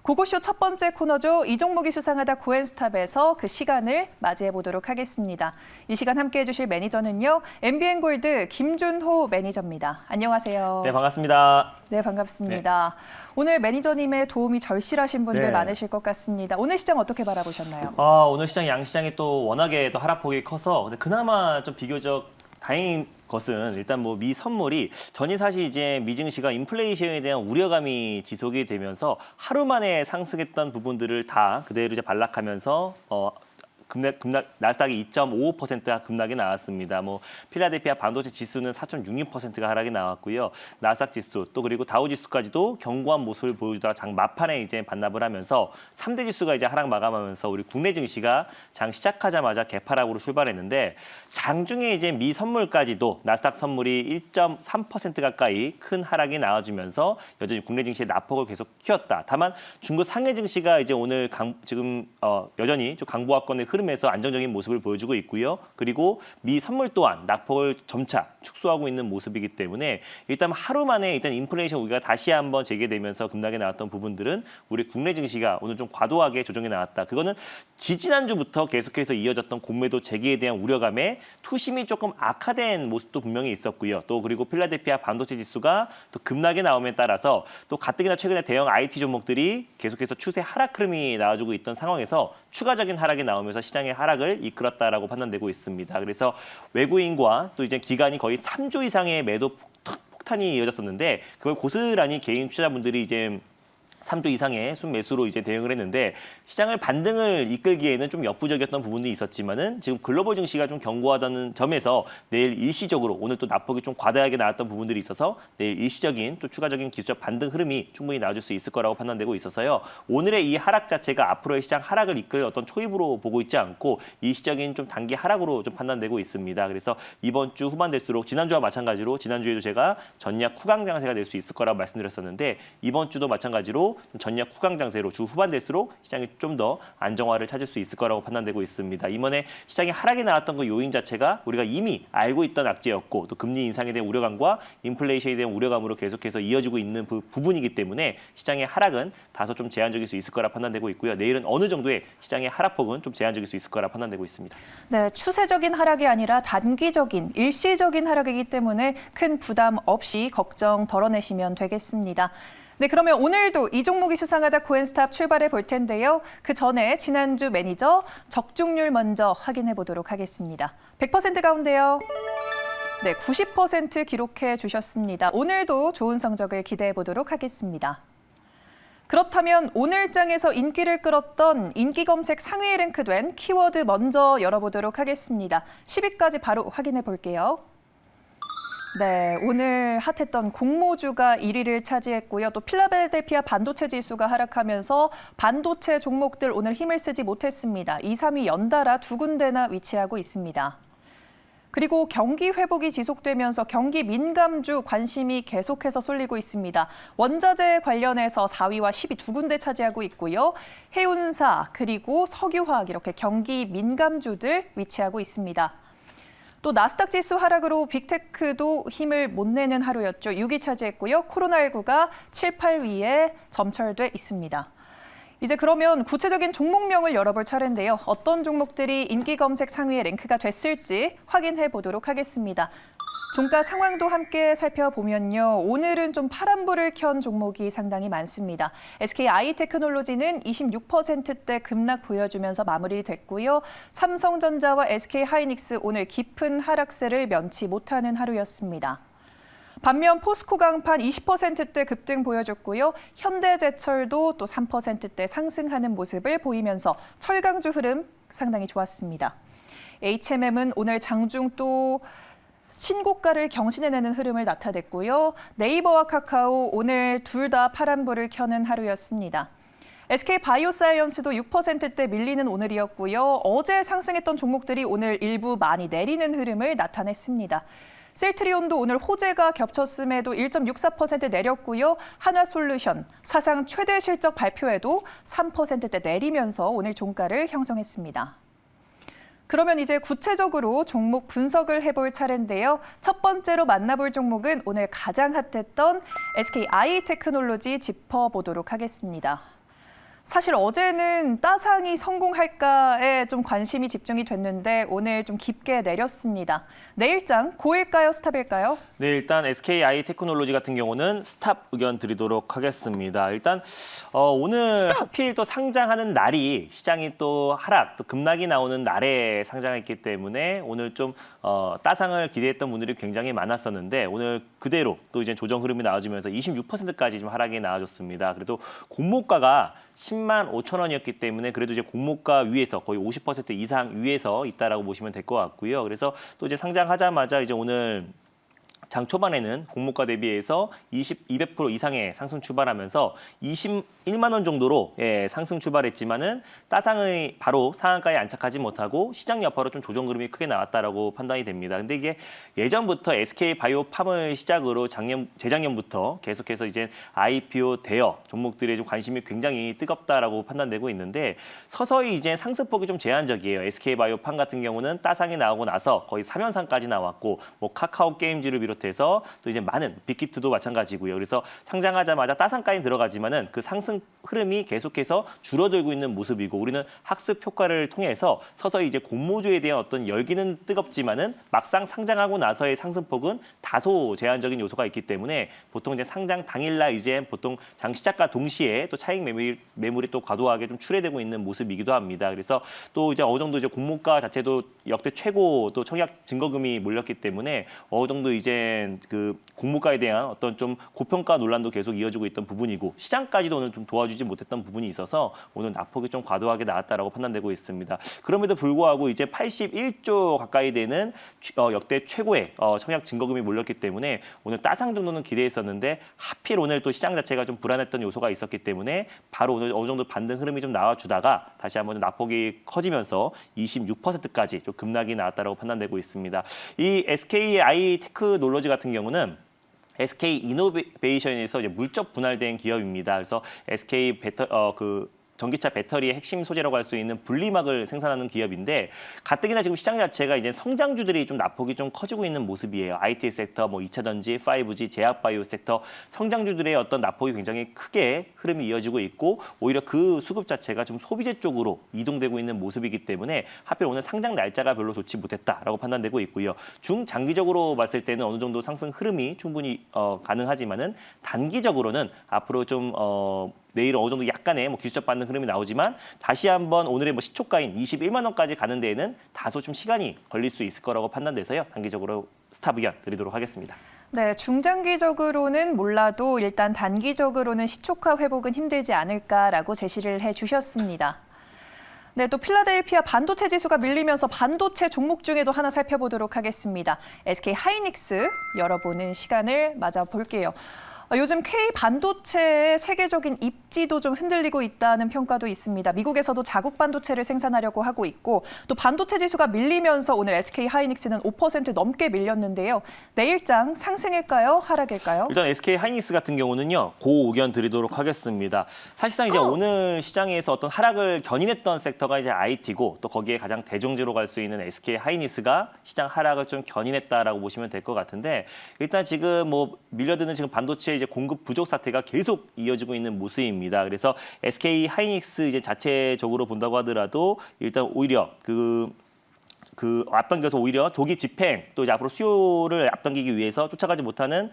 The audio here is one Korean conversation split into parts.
고고쇼 첫 번째 코너죠. 이 종목이 수상하다 코엔스탑에서 그 시간을 맞이해 보도록 하겠습니다. 이 시간 함께해 주실 매니저는요. MBN골드 김준호 매니저입니다. 안녕하세요. 네, 반갑습니다. 네, 반갑습니다. 네. 오늘 매니저님의 도움이 절실하신 분들 많으실 것 같습니다. 오늘 시장 어떻게 바라보셨나요? 오늘 시장 양시장이 또 워낙에 또 하락폭이 커서 근데 그나마 좀 비교적 다행인 것은 일단 뭐 미 선물이 전이 사실 이제 미 증시가 인플레이션에 대한 우려감이 지속이 되면서 하루 만에 상승했던 부분들을 다 그대로 이제 반락하면서 나스닥이 2.55%가 급락이 나왔습니다. 뭐 필라델피아 반도체 지수는 4.66%가 하락이 나왔고요. 나스닥 지수 또 그리고 다우 지수까지도 견고한 모습을 보여주다가 장 막판에 이제 반납을 하면서 3대 지수가 이제 하락 마감하면서 우리 국내 증시가 장 시작하자마자 개파락으로 출발했는데 장중에 이제 미 선물까지도 나스닥 선물이 1.3% 가까이 큰 하락이 나와주면서 여전히 국내 증시의 낙폭을 계속 키웠다. 다만 중국 상해 증시가 이제 오늘 여전히 좀 강보합권의 흐름에서 안정적인 모습을 보여주고 있고요. 그리고 미 선물 또한 낙폭을 점차 축소하고 있는 모습이기 때문에 일단 하루 만에 일단 인플레이션 우기가 다시 한번 재개되면서 급락에 나왔던 부분들은 우리 국내 증시가 오늘 좀 과도하게 조정이 나왔다. 그거는 지지난주부터 계속해서 이어졌던 공매도 재개에 대한 우려감에 투심이 조금 악화된 모습도 분명히 있었고요. 또 그리고 필라델피아 반도체 지수가 또 급락에 나옴에 따라서 또 가뜩이나 최근에 대형 IT 종목들이 계속해서 추세 하락 흐름이 나와주고 있던 상황에서 추가적인 하락이 나오면서 시장의 하락을 이끌었다라고 판단되고 있습니다. 그래서 외국인과 또 이제 기관이 거의 3조 이상의 매도 폭탄이 이어졌었는데 그걸 고스란히 개인 투자자분들이 이제 3조 이상의 순매수로 이제 대응을 했는데 시장을 반등을 이끌기에는 좀 역부족이었던 부분이 있었지만은 지금 글로벌 증시가 좀 견고하다는 점에서 내일 일시적으로 오늘 또 낙폭이 좀 과다하게 나왔던 부분들이 있어서 내일 일시적인 또 추가적인 기술적 반등 흐름이 충분히 나와줄 수 있을 거라고 판단되고 있어서요. 오늘의 이 하락 자체가 앞으로의 시장 하락을 이끌 어떤 초입으로 보고 있지 않고 일시적인 좀 단기 하락으로 좀 판단되고 있습니다. 그래서 이번 주 후반 될수록 지난주와 마찬가지로 지난주에도 제가 전략 후강 장세가 될 수 있을 거라고 말씀드렸었는데 이번 주도 마찬가지로 전략 후강 장세로 주 후반 될수록 시장이 좀 더 안정화를 찾을 수 있을 거라고 판단되고 있습니다. 이번에 시장이 하락이 나왔던 그 요인 자체가 우리가 이미 알고 있던 악재였고 또 금리 인상에 대한 우려감과 인플레이션에 대한 우려감으로 계속해서 이어지고 있는 부분이기 때문에 시장의 하락은 다소 좀 제한적일 수 있을 거라 판단되고 있고요. 내일은 어느 정도의 시장의 하락폭은 좀 제한적일 수 있을 거라 판단되고 있습니다. 네, 추세적인 하락이 아니라 단기적인 일시적인 하락이기 때문에 큰 부담 없이 걱정 덜어내시면 되겠습니다. 네, 그러면 오늘도 이 종목이 수상하다 코엔스탑 출발해 볼 텐데요. 그 전에 지난주 매니저 적중률 먼저 확인해 보도록 하겠습니다. 100% 가운데요. 네, 90% 기록해 주셨습니다. 오늘도 좋은 성적을 기대해 보도록 하겠습니다. 그렇다면 오늘 장에서 인기를 끌었던 인기 검색 상위에 랭크된 키워드 먼저 열어보도록 하겠습니다. 10위까지 바로 확인해 볼게요. 네, 오늘 핫했던 공모주가 1위를 차지했고요. 또 필라델피아 반도체 지수가 하락하면서 반도체 종목들 오늘 힘을 쓰지 못했습니다. 2, 3위 연달아 두 군데나 위치하고 있습니다. 그리고 경기 회복이 지속되면서 경기 민감주 관심이 계속해서 쏠리고 있습니다. 원자재 관련해서 4위와 10위 두 군데 차지하고 있고요. 해운사 그리고 석유화학 이렇게 경기 민감주들 위치하고 있습니다. 또 나스닥 지수 하락으로 빅테크도 힘을 못 내는 하루였죠. 6위 차지했고요. 코로나19가 7, 8위에 점철돼 있습니다. 이제 그러면 구체적인 종목명을 열어볼 차례인데요. 어떤 종목들이 인기 검색 상위에 랭크가 됐을지 확인해 보도록 하겠습니다. 종가 상황도 함께 살펴보면요. 오늘은 좀 파란불을 켠 종목이 상당히 많습니다. SKI테크놀로지는 26%대 급락 보여주면서 마무리됐고요. 삼성전자와 SK하이닉스 오늘 깊은 하락세를 면치 못하는 하루였습니다. 반면 포스코 강판 20%대 급등 보여줬고요. 현대제철도 또 3%대 상승하는 모습을 보이면서 철강주 흐름 상당히 좋았습니다. HMM은 오늘 장중 또 신고가를 경신해내는 흐름을 나타냈고요. 네이버와 카카오 오늘 둘 다 파란불을 켜는 하루였습니다. SK바이오사이언스도 6%대 밀리는 오늘이었고요. 어제 상승했던 종목들이 오늘 일부 많이 내리는 흐름을 나타냈습니다. 셀트리온도 오늘 호재가 겹쳤음에도 1.64% 내렸고요. 한화솔루션 사상 최대 실적 발표에도 3%대 내리면서 오늘 종가를 형성했습니다. 그러면 이제 구체적으로 종목 분석을 해볼 차례인데요. 첫 번째로 만나볼 종목은 오늘 가장 핫했던 SKI테크놀로지 짚어보도록 하겠습니다. 사실 어제는 따상이 성공할까에 좀 관심이 집중이 됐는데 오늘 좀 깊게 내렸습니다. 내일장 고일까요, 스탑일까요? 네, 일단 SKI 테크놀로지 같은 경우는 스탑 의견 드리도록 하겠습니다. 일단 오늘 하필 또 상장하는 날이 시장이 또 하락, 또 급락이 나오는 날에 상장했기 때문에 오늘 좀 따상을 기대했던 분들이 굉장히 많았었는데 오늘 그대로 또 이제 조정 흐름이 나와주면서 26%까지 좀 하락이 나와줬습니다. 그래도 공모가가 10만 5천 원이었기 때문에 그래도 이제 공모가 위에서 거의 50% 이상 위에서 있다라고 보시면 될 것 같고요. 그래서 또 이제 상장하자마자 이제 오늘 장 초반에는 공모가 대비해서 200% 이상의 상승 출발하면서 21만 원 정도로 상승 출발했지만은 따상의 바로 상한가에 안착하지 못하고 시장 여파로 좀 조정 흐름이 크게 나왔다라고 판단이 됩니다. 근데 이게 예전부터 SK 바이오팜을 시작으로 재작년부터 계속해서 이제 IPO 대여 종목들의 좀 관심이 굉장히 뜨겁다라고 판단되고 있는데 서서히 이제 상승폭이 좀 제한적이에요. SK 바이오팜 같은 경우는 따상이 나오고 나서 거의 3연상까지 나왔고 뭐 카카오 게임즈를 비롯해서 또 이제 많은 빅히트도 마찬가지고요. 그래서 상장하자마자 따상까지 들어가지만은 그 상승 흐름이 계속해서 줄어들고 있는 모습이고 우리는 학습 효과를 통해서 서서히 이제 공모주에 대한 어떤 열기는 뜨겁지만은 막상 상장하고 나서의 상승폭은 다소 제한적인 요소가 있기 때문에 보통 이제 상장 당일날 이제 보통 장 시작과 동시에 또 차익 매물이 또 과도하게 좀 출회되고 있는 모습이기도 합니다. 그래서 또 이제 어느 정도 이제 공모가 자체도 역대 최고 또 청약 증거금이 몰렸기 때문에 어느 정도 이제 그 공모가에 대한 어떤 좀 고평가 논란도 계속 이어지고 있던 부분이고 시장까지도 오늘 좀 도와주지 못했던 부분이 있어서 오늘 낙폭이 좀 과도하게 나왔다라고 판단되고 있습니다. 그럼에도 불구하고 이제 81조 가까이 되는 역대 최고의 청약 증거금이 몰렸기 때문에 오늘 따상 정도는 기대했었는데 하필 오늘 또 시장 자체가 좀 불안했던 요소가 있었기 때문에 바로 오늘 어느 정도 반등 흐름이 좀 나와주다가 다시 한번 낙폭이 커지면서 26%까지 좀 급락이 나왔다라고 판단되고 있습니다. 이 SKI 테크놀로지 같은 경우는 SK 이노베이션에서 이제 물적 분할된 기업입니다. 그래서 SK 전기차 배터리의 핵심 소재라고 할 수 있는 분리막을 생산하는 기업인데 가뜩이나 지금 시장 자체가 이제 성장주들이 좀 낙폭이 좀 커지고 있는 모습이에요. IT 섹터, 뭐 2차 전지, 5G, 제약 바이오 섹터 성장주들의 어떤 낙폭이 굉장히 크게 흐름이 이어지고 있고 오히려 그 수급 자체가 좀 소비재 쪽으로 이동되고 있는 모습이기 때문에 하필 오늘 상장 날짜가 별로 좋지 못했다라고 판단되고 있고요. 중장기적으로 봤을 때는 어느 정도 상승 흐름이 충분히 가능하지만은 단기적으로는 앞으로 좀 내일 어느 정도 약간의 뭐 기술적 반등 흐름이 나오지만 다시 한번 오늘의 뭐 시초가인 21만 원까지 가는 데에는 다소 좀 시간이 걸릴 수 있을 거라고 판단돼서요. 단기적으로 스탑 의견 드리도록 하겠습니다. 네, 중장기적으로는 몰라도 일단 단기적으로는 시초가 회복은 힘들지 않을까라고 제시를 해주셨습니다. 네, 또 필라델피아 반도체 지수가 밀리면서 반도체 종목 중에도 하나 살펴보도록 하겠습니다. SK 하이닉스 열어보는 시간을 맞아볼게요. 요즘 K 반도체의 세계적인 입지도 좀 흔들리고 있다는 평가도 있습니다. 미국에서도 자국 반도체를 생산하려고 하고 있고 또 반도체 지수가 밀리면서 오늘 SK 하이닉스는 5% 넘게 밀렸는데요. 내일장 상승일까요? 하락일까요? 일단 SK 하이닉스 같은 경우는요. 고 의견 드리도록 하겠습니다. 사실상 이제 오늘 시장에서 어떤 하락을 견인했던 섹터가 이제 IT고 또 거기에 가장 대종주로 갈 수 있는 SK 하이닉스가 시장 하락을 좀 견인했다라고 보시면 될 것 같은데 일단 지금 뭐 밀려드는 지금 반도체 이제 공급 부족 사태가 계속 이어지고 있는 모습입니다. 그래서 SK 하이닉스 이제 자체적으로 본다고 하더라도 일단 오히려 앞당겨서 오히려 조기 집행 또 이제 앞으로 수요를 앞당기기 위해서 쫓아가지 못하는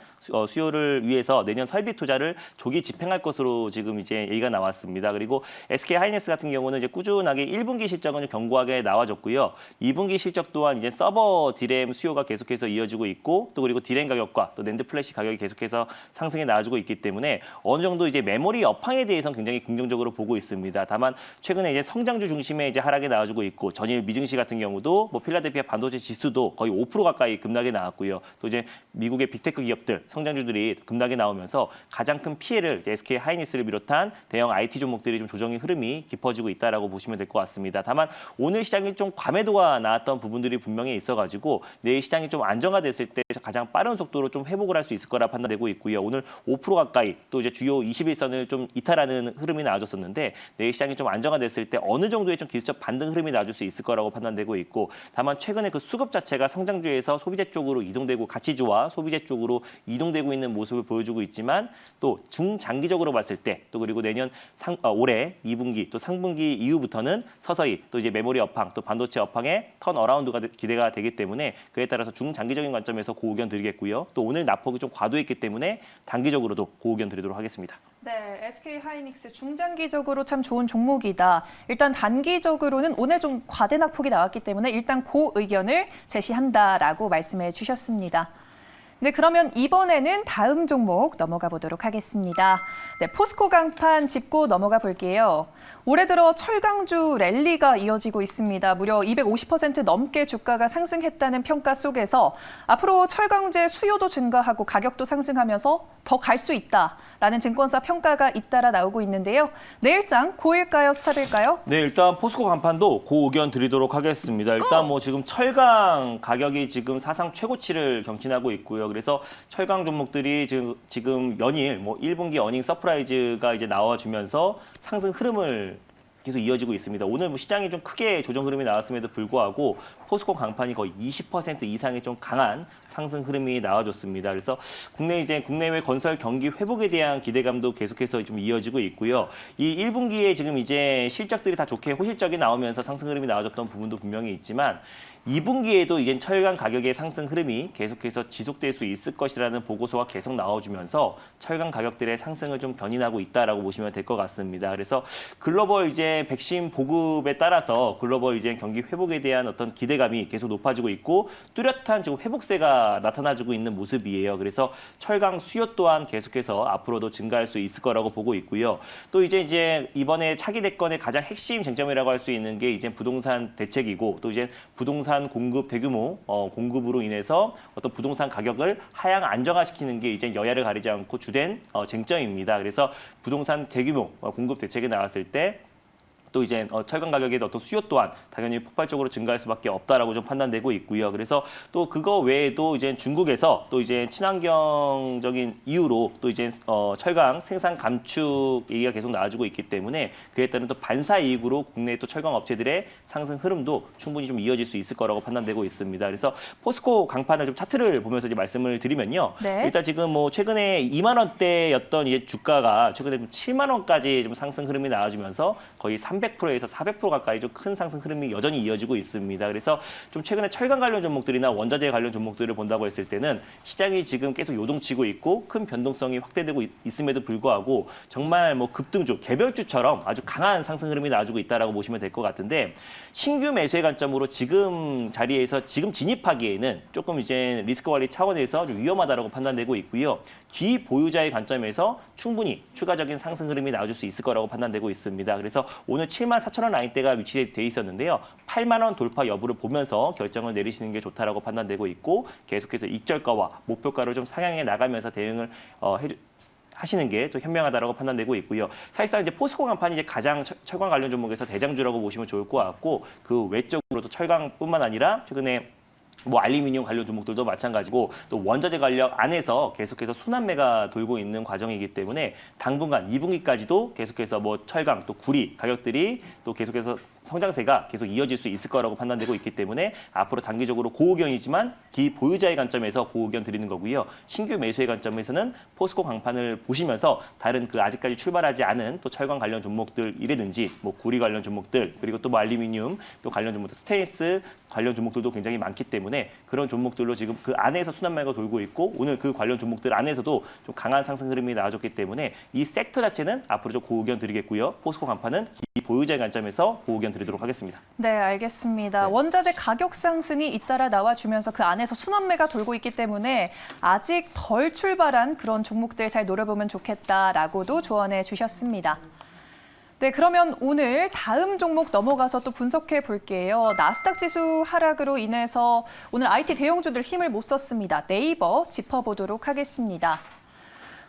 수요를 위해서 내년 설비 투자를 조기 집행할 것으로 지금 이제 얘기가 나왔습니다. 그리고 SK 하이닉스 같은 경우는 이제 꾸준하게 1분기 실적은 견고하게 나와줬고요. 2분기 실적 또한 이제 서버 디램 수요가 계속해서 이어지고 있고 또 그리고 디램 가격과 또 낸드 플래시 가격이 계속해서 상승해 나와주고 있기 때문에 어느 정도 이제 메모리 업황에 대해서는 굉장히 긍정적으로 보고 있습니다. 다만 최근에 이제 성장주 중심의 이제 하락이 나와주고 있고 전일 미증시 같은 경우도 뭐 필라델피아 반도체 지수도 거의 5% 가까이 급락이 나왔고요. 또 이제 미국의 빅테크 기업들, 성장주들이 급락이 나오면서 가장 큰 피해를 이제 SK 하이닉스를 비롯한 대형 IT 종목들이 좀 조정의 흐름이 깊어지고 있다라고 보시면 될 것 같습니다. 다만 오늘 시장이 좀 과매도가 나왔던 부분들이 분명히 있어가지고 내일 시장이 좀 안정화됐을 때 가장 빠른 속도로 좀 회복을 할 수 있을 거라 판단되고 있고요. 오늘 5% 가까이 또 이제 주요 21선을 좀 이탈하는 흐름이 나와줬었는데 내일 시장이 좀 안정화됐을 때 어느 정도의 좀 기술적 반등 흐름이 나와줄 수 있을 거라고 판단되고 있고 다만 최근에 그 수급 자체가 성장주에서 소비재 쪽으로 이동되고 가치주와 소비재 쪽으로 이동되고 있는 모습을 보여주고 있지만 또 중장기적으로 봤을 때 또 그리고 내년 올해 2분기 또 상분기 이후부터는 서서히 또 이제 메모리 업황 또 반도체 업황의 턴어라운드가 기대가 되기 때문에 그에 따라서 중장기적인 관점에서 고 의견 드리겠고요. 또 오늘 낙폭이 좀 과도했기 때문에 단기적으로도 고 의견 드리도록 하겠습니다. 네, SK 하이닉스 중장기적으로 참 좋은 종목이다. 일단 단기적으로는 오늘 좀 과대 낙폭이 나왔기 때문에 일단 그 의견을 제시한다라고 말씀해 주셨습니다. 네, 그러면 이번에는 다음 종목 넘어가 보도록 하겠습니다. 네, 포스코 강판 짚고 넘어가 볼게요. 올해 들어 철강주 랠리가 이어지고 있습니다. 무려 250% 넘게 주가가 상승했다는 평가 속에서 앞으로 철강제 수요도 증가하고 가격도 상승하면서 더 갈 수 있다라는 증권사 평가가 잇따라 나오고 있는데요. 내일장 고일까요, 스탑일까요? 네, 일단 포스코 간판도 고 의견 드리도록 하겠습니다. 일단 뭐 지금 철강 가격이 지금 사상 최고치를 경신하고 있고요. 그래서 철강 종목들이 지금 연일 뭐 1분기 어닝 서프라이즈가 이제 나와주면서 상승 흐름을 계속 이어지고 있습니다. 오늘 뭐 시장이 좀 크게 조정 흐름이 나왔음에도 불구하고 포스코 강판이 거의 20% 이상의 좀 강한 상승 흐름이 나와줬습니다. 그래서 국내외 건설 경기 회복에 대한 기대감도 계속해서 좀 이어지고 있고요. 이 1분기에 지금 이제 실적들이 다 좋게 호실적이 나오면서 상승 흐름이 나와줬던 부분도 분명히 있지만 2분기에도 이제 철강 가격의 상승 흐름이 계속해서 지속될 수 있을 것이라는 보고서가 계속 나와주면서 철강 가격들의 상승을 좀 견인하고 있다라고 보시면 될 것 같습니다. 그래서 글로벌 이제 백신 보급에 따라서 글로벌 이제 경기 회복에 대한 어떤 기대감이 계속 높아지고 있고 뚜렷한 지금 회복세가 나타나주고 있는 모습이에요. 그래서 철강 수요 또한 계속해서 앞으로도 증가할 수 있을 거라고 보고 있고요. 또 이제 이번에 차기 대권의 가장 핵심 쟁점이라고 할 수 있는 게 이제 부동산 대책이고 또 이제 부동산 공급 대규모 공급으로 인해서 어떤 부동산 가격을 하향 안정화시키는 게 이제 여야를 가리지 않고 주된 쟁점입니다. 그래서 부동산 대규모 공급 대책이 나왔을 때 또 이제 철강 가격의 어떤 수요 또한 당연히 폭발적으로 증가할 수밖에 없다라고 좀 판단되고 있고요. 그래서 또 그거 외에도 이제 중국에서 또 이제 친환경적인 이유로 또 이제 철강 생산 감축 얘기가 계속 나와주고 있기 때문에 그에 따른 또 반사 이익으로 국내 또 철강 업체들의 상승 흐름도 충분히 좀 이어질 수 있을 거라고 판단되고 있습니다. 그래서 포스코 강판을 좀 차트를 보면서 이제 말씀을 드리면요. 네. 일단 지금 뭐 최근에 2만 원대였던 이 주가가 최근에 좀 7만 원까지 좀 상승 흐름이 나와주면서 거의 300%에서 400% 가까이 좀 큰 상승 흐름이 여전히 이어지고 있습니다. 그래서 좀 최근에 철강 관련 종목들이나 원자재 관련 종목들을 본다고 했을 때는 시장이 지금 계속 요동치고 있고 큰 변동성이 확대되고 있음에도 불구하고 정말 뭐 급등주, 개별주처럼 아주 강한 상승 흐름이 나와주고 있다라고 보시면 될 것 같은데 신규 매수의 관점으로 지금 자리에서 지금 진입하기에는 조금 이제 리스크 관리 차원에서 좀 위험하다라고 판단되고 있고요. 기보유자의 관점에서 충분히 추가적인 상승 흐름이 나와줄 수 있을 거라고 판단되고 있습니다. 그래서 오늘 74,000원 라인대가 위치돼 있었는데요. 8만 원 돌파 여부를 보면서 결정을 내리시는 게 좋다라고 판단되고 있고 계속해서 익절가와 목표가를 좀 상향해 나가면서 대응을 하시는 게 또 현명하다라고 판단되고 있고요. 사실상 이제 포스코 간판이 이제 가장 철강 관련 종목에서 대장주라고 보시면 좋을 것 같고 그 외적으로도 철강뿐만 아니라 최근에 뭐 알루미늄 관련 종목들도 마찬가지고 또 원자재 관련 안에서 계속해서 순환매가 돌고 있는 과정이기 때문에 당분간 2분기까지도 계속해서 뭐 철강 또 구리 가격들이 또 계속해서 성장세가 계속 이어질 수 있을 거라고 판단되고 있기 때문에 앞으로 단기적으로 고의견이지만 기보유자의 관점에서 고의견 드리는 거고요. 신규 매수의 관점에서는 포스코 강판을 보시면서 다른 그 아직까지 출발하지 않은 또 철강 관련 종목들이라든지 뭐 구리 관련 종목들 그리고 또 뭐 알루미늄 또 관련 종목들 스테인리스 관련 종목들도 굉장히 많기 때문에 그런 종목들로 지금 그 안에서 순환매가 돌고 있고 오늘 그 관련 종목들 안에서도 좀 강한 상승 흐름이 나와줬기 때문에 이 섹터 자체는 앞으로 좀 고의견 드리겠고요. 포스코 간판은 이 보유자의 관점에서 고의견 드리도록 하겠습니다. 네, 알겠습니다. 네. 원자재 가격 상승이 잇따라 나와주면서 그 안에서 순환매가 돌고 있기 때문에 아직 덜 출발한 그런 종목들 잘 노려보면 좋겠다라고도 조언해 주셨습니다. 네, 그러면 오늘 다음 종목 넘어가서 또 분석해 볼게요. 나스닥 지수 하락으로 인해서 오늘 IT 대형주들 힘을 못 썼습니다. 네이버 짚어보도록 하겠습니다.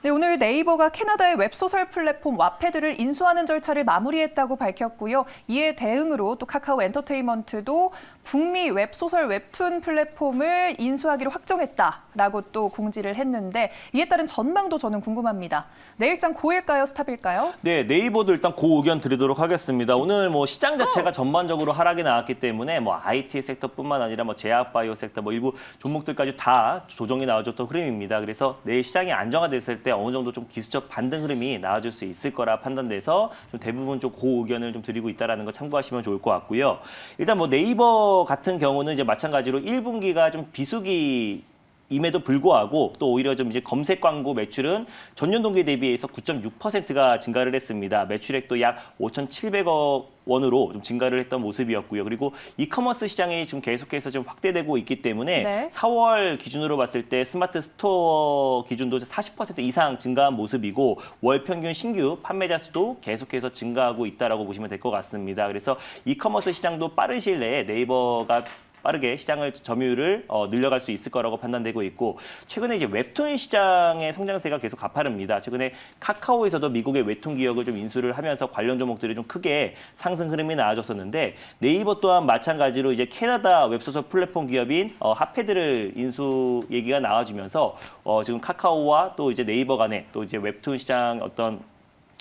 네, 오늘 네이버가 캐나다의 웹소설 플랫폼 와패드를 인수하는 절차를 마무리했다고 밝혔고요. 이에 대응으로 또 카카오 엔터테인먼트도 북미 웹소설 웹툰 플랫폼을 인수하기로 확정했다라고 또 공지를 했는데 이에 따른 전망도 저는 궁금합니다. 내일장 고일까요, 스탑일까요? 네, 네이버도 일단 고 의견 드리도록 하겠습니다. 오늘 뭐 시장 자체가 전반적으로 하락이 나왔기 때문에 뭐 IT 섹터뿐만 아니라 뭐 제약 바이오 섹터 뭐 일부 종목들까지 다 조정이 나와줬던 흐름입니다. 그래서 내일 시장이 안정화됐을 때 어느 정도 좀 기술적 반등 흐름이 나와줄 수 있을 거라 판단돼서 좀 대부분 좀 고 의견을 좀 드리고 있다라는 거 참고하시면 좋을 것 같고요. 일단 뭐 네이버 같은 경우는 이제 마찬가지로 1분기가 좀 비수기 임에도 불구하고 또 오히려 좀 이제 검색 광고 매출은 전년 동기 대비해서 9.6%가 증가를 했습니다. 매출액도 약 5,700억 원으로 좀 증가를 했던 모습이었고요. 그리고 이커머스 시장이 지금 계속해서 좀 확대되고 있기 때문에 네. 4월 기준으로 봤을 때 스마트 스토어 기준도 40% 이상 증가한 모습이고 월 평균 신규 판매자 수도 계속해서 증가하고 있다라고 보시면 될 것 같습니다. 그래서 이커머스 시장도 빠른 시일 내에 네이버가 빠르게 시장을 점유율을 늘려갈 수 있을 거라고 판단되고 있고 최근에 이제 웹툰 시장의 성장세가 계속 가파릅니다. 최근에 카카오에서도 미국의 웹툰 기업을 좀 인수를 하면서 관련 종목들이 좀 크게 상승 흐름이 나아졌었는데 네이버 또한 마찬가지로 이제 캐나다 웹소설 플랫폼 기업인 핫패드를 인수 얘기가 나와주면서 지금 카카오와 또 이제 네이버 간에 또 이제 웹툰 시장 어떤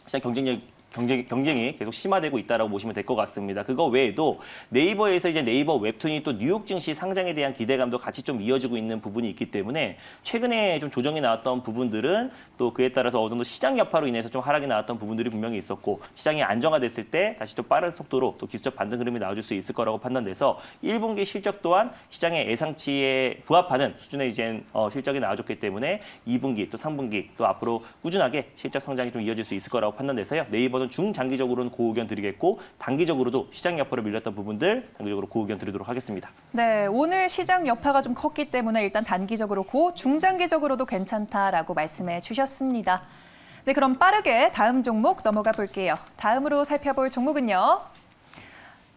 시장 경쟁이 계속 심화되고 있다라고 보시면 될 것 같습니다. 그거 외에도 네이버에서 이제 네이버 웹툰이 또 뉴욕 증시 상장에 대한 기대감도 같이 좀 이어지고 있는 부분이 있기 때문에 최근에 좀 조정이 나왔던 부분들은 또 그에 따라서 어느 정도 시장 여파로 인해서 좀 하락이 나왔던 부분들이 분명히 있었고 시장이 안정화됐을 때 다시 또 빠른 속도로 또 기술적 반등 흐름이 나와줄 수 있을 거라고 판단돼서 1분기 실적 또한 시장의 예상치에 부합하는 수준의 이제 실적이 나와줬기 때문에 2분기 또 3분기 또 앞으로 꾸준하게 실적 성장이 좀 이어질 수 있을 거라고 판단돼서요. 네이버는 중장기적으로는 고의견 드리겠고 단기적으로도 시장 여파로 밀렸던 부분들 단기적으로 고의견 드리도록 하겠습니다. 네, 오늘 시장 여파가 좀 컸기 때문에 일단 단기적으로 고, 중장기적으로도 괜찮다라고 말씀해 주셨습니다. 네, 그럼 빠르게 다음 종목 넘어가 볼게요. 다음으로 살펴볼 종목은요.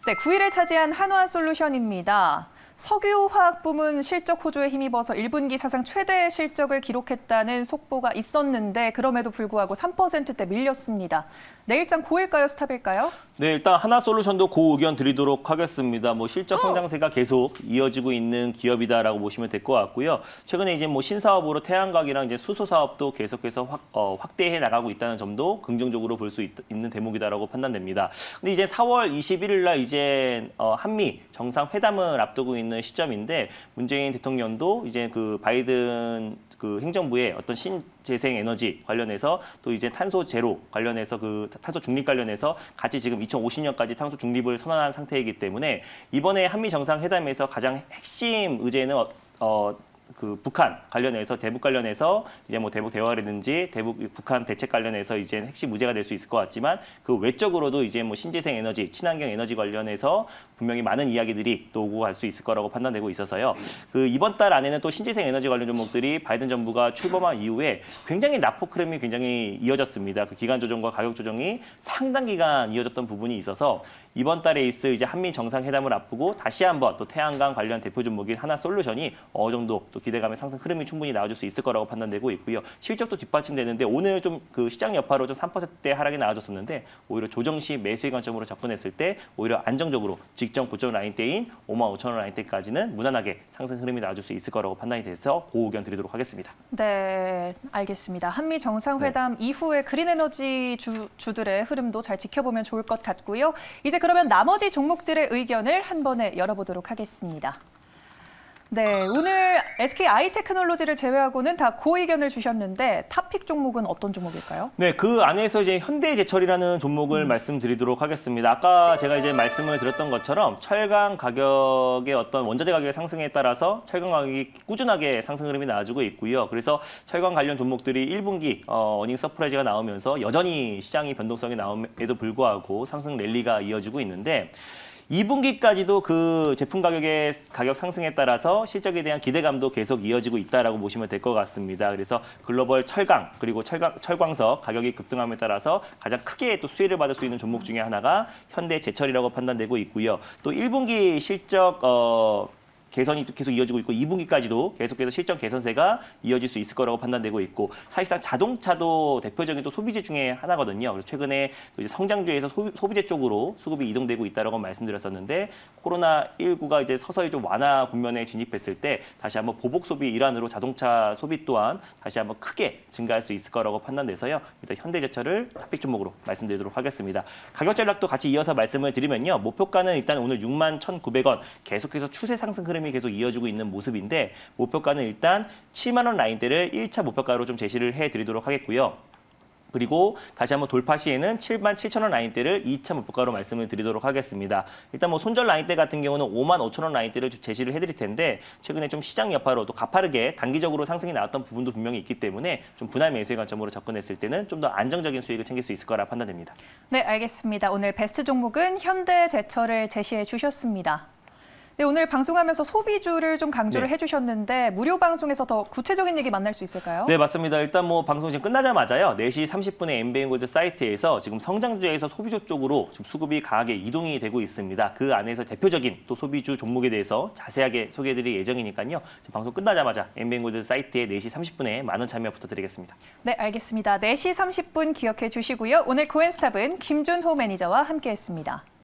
네, 9위를 차지한 한화솔루션입니다. 석유화학 부문 실적 호조에 힘입어서 1분기 사상 최대 실적을 기록했다는 속보가 있었는데 그럼에도 불구하고 3%대 밀렸습니다. 내일장 고일까요, 스탑일까요? 네, 일단 하나솔루션도 고 의견 드리도록 하겠습니다. 뭐 실적 성장세가 계속 이어지고 있는 기업이다라고 보시면 될 것 같고요. 최근에 이제 뭐 신사업으로 태양광이랑 이제 수소 사업도 계속해서 확대해 나가고 있다는 점도 긍정적으로 볼 수 있는 대목이다라고 판단됩니다. 근데 이제 4월 21일 날 이제 한미 정상회담을 앞두고 있는 시점인데 문재인 대통령도 이제 그 바이든 그 행정부의 어떤 신재생 에너지 관련해서 또 이제 탄소 제로 관련해서 그 탄소 중립 관련해서 같이 지금 2050년까지 탄소 중립을 선언한 상태이기 때문에 이번에 한미 정상회담에서 가장 핵심 의제는 그 북한 관련해서 대북 관련해서 이제 뭐 대북 대화라든지 대북 북한 대책 관련해서 이제 핵심 문제가 될 수 있을 것 같지만 그 외적으로도 이제 뭐 신재생 에너지, 친환경 에너지 관련해서 분명히 많은 이야기들이 또 오고 갈 수 있을 거라고 판단되고 있어서요. 그 이번 달 안에는 또 신재생 에너지 관련 종목들이 바이든 정부가 출범한 이후에 굉장히 낙폭 흐름이 굉장히 이어졌습니다. 그 기간 조정과 가격 조정이 상당 기간 이어졌던 부분이 있어서 이번 달에 있을 이제 한미 정상회담을 앞두고 다시 한번 또 태양광 관련 대표 종목인 하나솔루션이 어느 정도 또 기대감의 상승 흐름이 충분히 나와줄 수 있을 거라고 판단되고 있고요. 실적도 뒷받침되는데 오늘 좀 그 시장 여파로 좀 3%대 하락이 나와줬었는데 오히려 조정 시 매수의 관점으로 접근했을 때 오히려 안정적으로 직전 고점 라인대인 55,000원 라인대까지는 무난하게 상승 흐름이 나와줄 수 있을 거라고 판단이 돼서 고 의견 드리도록 하겠습니다. 네, 알겠습니다. 한미 정상회담 이후에 그린에너지 주들의 흐름도 잘 지켜보면 좋을 것 같고요. 이제 그러면 나머지 종목들의 의견을 한 번에 열어보도록 하겠습니다. 네, 오늘 SK 아이테크놀로지를 제외하고는 다 고의견을 주셨는데 탑픽 종목은 어떤 종목일까요? 네, 그 안에서 이제 현대제철이라는 종목을 말씀드리도록 하겠습니다. 아까 제가 이제 말씀을 드렸던 것처럼 철강 가격의 어떤 원자재 가격의 상승에 따라서 철강 가격이 꾸준하게 상승 흐름이 나와주고 있고요. 그래서 철강 관련 종목들이 1분기 어닝 서프라이즈가 나오면서 여전히 시장이 변동성이 나옴에도 불구하고 상승 랠리가 이어지고 있는데 2분기까지도 그 제품 가격 상승에 따라서 실적에 대한 기대감도 계속 이어지고 있다라고 보시면 될 것 같습니다. 그래서 글로벌 철강 그리고 철광석 가격이 급등함에 따라서 가장 크게 또 수혜를 받을 수 있는 종목 중에 하나가 현대제철이라고 판단되고 있고요. 또 1분기 실적 개선이 또 계속 이어지고 있고 2분기까지도 계속해서 실적 개선세가 이어질 수 있을 거라고 판단되고 있고 사실상 자동차도 대표적인 또 소비재 중에 하나거든요. 그래서 최근에 또 이제 성장주에서 소비재 쪽으로 수급이 이동되고 있다라고 말씀드렸었는데 코로나19가 이제 서서히 좀 완화 국면에 진입했을 때 다시 한번 보복 소비 일환으로 자동차 소비 또한 다시 한번 크게 증가할 수 있을 거라고 판단돼서요. 일단 현대제철을 탑픽 종목으로 말씀드리도록 하겠습니다. 가격 전략도 같이 이어서 말씀을 드리면요. 목표가는 일단 오늘 61,900원 계속해서 추세 상승 흐름이 계속 이어지고 있는 모습인데 목표가는 일단 7만 원 라인대를 1차 목표가로 좀 제시를 해드리도록 하겠고요. 그리고 다시 한번 돌파 시에는 77,000원 라인대를 2차 목표가로 말씀을 드리도록 하겠습니다. 일단 뭐 손절 라인대 같은 경우는 55,000원 라인대를 좀 제시를 해드릴 텐데 최근에 좀 시장 여파로 또 가파르게 단기적으로 상승이 나왔던 부분도 분명히 있기 때문에 좀 분할 매수의 관점으로 접근했을 때는 좀 더 안정적인 수익을 챙길 수 있을 거라 판단됩니다. 네, 알겠습니다. 오늘 베스트 종목은 현대제철을 제시해 주셨습니다. 네, 오늘 방송하면서 소비주를 좀 강조를 네. 해주셨는데 무료 방송에서 더 구체적인 얘기 만날 수 있을까요? 네, 맞습니다. 일단 뭐 방송 지금 끝나자마자요. 4시 30분에 엠비엔골드 사이트에서 지금 성장주에서 소비주 쪽으로 좀 수급이 강하게 이동이 되고 있습니다. 그 안에서 대표적인 또 소비주 종목에 대해서 자세하게 소개해드릴 예정이니까요. 방송 끝나자마자 엠비엔골드 사이트에 4시 30분에 많은 참여 부탁드리겠습니다. 네, 알겠습니다. 4시 30분 기억해 주시고요. 오늘 코엔스탑은 김준호 매니저와 함께했습니다.